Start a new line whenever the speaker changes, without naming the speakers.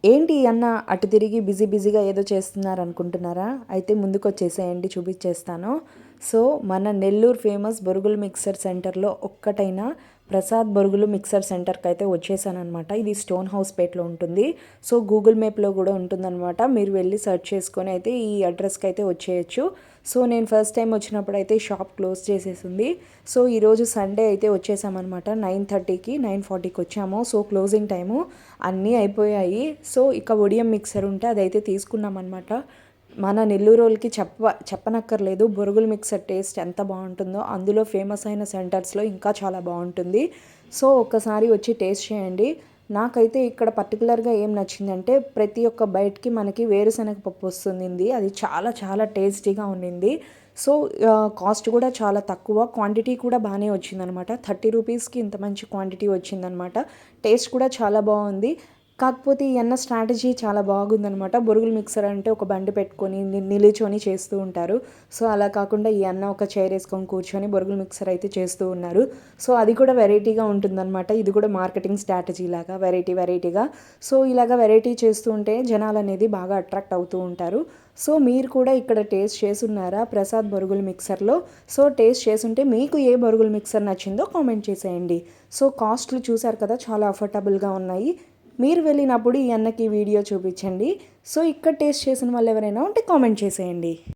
ఏంటి అన్న అటు తిరిగి బిజీగా ఏదో చేస్తున్నారనుకుంటున్నారా? అయితే ముందుకొచ్చేసేయండి చూపిచ్చేస్తాను. సో, మన నెల్లూరు ఫేమస్ బొరుగులు మిక్సర్ సెంటర్‌లో ఒక్కటైన ప్రసాద్ బొరుగులు మిక్సర్ సెంటర్‌కైతే వచ్చేసాననమాట. ఇది స్టోన్ హౌస్‌పేటలో ఉంటుంది. సో, గూగుల్ మ్యాప్‌లో కూడా ఉంటుందనమాట. మీరు వెళ్ళి సెర్చ్ చేసుకొని అయితే ఈ అడ్రస్‌కైతే వచ్చేయొచ్చు. సో, నేను ఫస్ట్ టైం వచ్చినప్పుడైతే షాప్ క్లోజ్ చేసేసింది. సో, ఈరోజు సండే అయితే వచ్చేసామనమాట. 9:30కి 9:40కి వచ్చాము. సో, క్లోజింగ్ టైము అన్నీ అయిపోయాయి. సో, ఇక ఒడియం మిక్సర్ ఉంటే అదైతే తీసుకున్నామన్నమాట. మన నెల్లూరోళ్ళకి చెప్పనక్కర్లేదు బొరుగుల మిక్సర్ టేస్ట్ ఎంత బాగుంటుందో. అందులో ఫేమస్ అయిన సెంటర్స్లో ఇంకా చాలా బాగుంటుంది. సో, ఒక్కసారి వచ్చి టేస్ట్ చేయండి. నాకైతే ఇక్కడ పర్టికులర్గా ఏం నచ్చిందంటే ప్రతి ఒక్క బైట్కి మనకి వేరుశనగ పప్పు వస్తుంది. అది చాలా చాలా టేస్టీగా ఉండింది. సో, కాస్ట్ కూడా చాలా తక్కువ, క్వాంటిటీ కూడా బాగానే వచ్చిందనమాట. 30 రూపీస్కి ఇంత మంచి క్వాంటిటీ వచ్చిందనమాట. టేస్ట్ కూడా చాలా బాగుంది. కాకపోతే ఈ అన్న స్ట్రాటజీ చాలా బాగుందనమాట. బొరుగులు మిక్సర్ అంటే ఒక బండి పెట్టుకొని నిలుచొని చేస్తూ ఉంటారు. సో, అలా కాకుండా ఈ అన్న ఒక చైర్ వేసుకొని కూర్చొని బొరుగులు మిక్సర్ అయితే చేస్తూ ఉన్నారు. సో, అది కూడా వెరైటీగా ఉంటుందన్నమాట. ఇది కూడా మార్కెటింగ్ స్ట్రాటజీ లాగా వెరైటీగా. సో, ఇలాగా వెరైటీ చేస్తూ ఉంటే జనాలు అనేది బాగా అట్రాక్ట్ అవుతూ ఉంటారు. సో, మీరు కూడా ఇక్కడ టేస్ట్ చేసున్నారా ప్రసాద్ బొరుగుల మిక్సర్లో? సో, టేస్ట్ చేసుంటే మీకు ఏ బొరుగుల మిక్సర్ నచ్చిందో కామెంట్ చేసేయండి. సో, కాస్ట్లు చూసారు కదా, చాలా అఫోర్డబుల్గా ఉన్నాయి. మీరు వెళ్ళినప్పుడు ఈ అన్నకి వీడియో చూపించండి. సో, ఇక్కడ టేస్ట్ చేసిన వాళ్ళు ఎవరైనా ఉంటే కామెంట్ చేసేయండి.